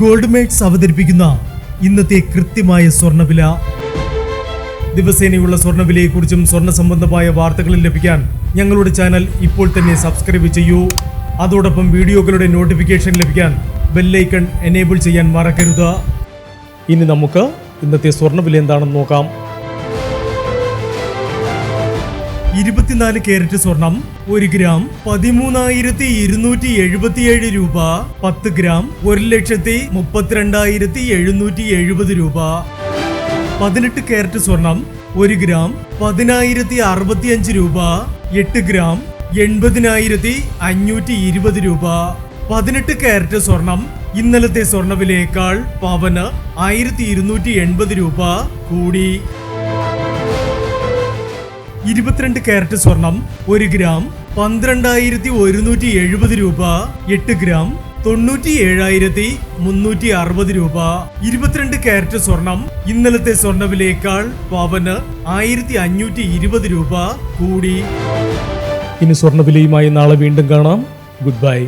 Gold makes അവതരിപ്പിക്കുന്ന ഇന്നത്തെ കൃത്യമായ സ്വർണ്ണവില. ദിവസേനയുള്ള സ്വർണ്ണവിലയെക്കുറിച്ചും സ്വർണ്ണ സംബന്ധമായ വാർത്തകളും ലഭിക്കാൻ ഞങ്ങളുടെ ചാനൽ ഇപ്പോൾ തന്നെ സബ്സ്ക്രൈബ് ചെയ്യൂ. അതോടൊപ്പം വീഡിയോകളുടെ നോട്ടിഫിക്കേഷൻ ലഭിക്കാൻ ബെല്ലൈക്കൺ എനേബിൾ ചെയ്യാൻ മറക്കരുത്. ഇനി നമുക്ക് ഇന്നത്തെ സ്വർണ്ണവില എന്താണെന്ന് നോക്കാം. 24 കാരറ്റ് സ്വർണം 1 ഗ്രാം 13,277 രൂപ. 10 ഗ്രാം 1,32,770 രൂപ. 18 കാരറ്റ് സ്വർണം 1 ഗ്രാം 10,065 രൂപ. 8 ഗ്രാം 80,520 രൂപ. 18 കാരറ്റ് സ്വർണം ഇന്നലത്തെ സ്വർണ്ണവിലയേക്കാൾ പവന് 1,280 രൂപ കൂടി. 22 കാരറ്റ് സ്വർണം 1 ഗ്രാം 12,170 രൂപ. 8 ഗ്രാം 97,360 രൂപ. 22 കാരറ്റ് സ്വർണം ഇന്നലത്തെ സ്വർണ്ണവിലയേക്കാൾ പവന് 1,520 രൂപ കൂടി. ഇനി സ്വർണ്ണവിലയുമായി നാളെ വീണ്ടും കാണാം. Good bye.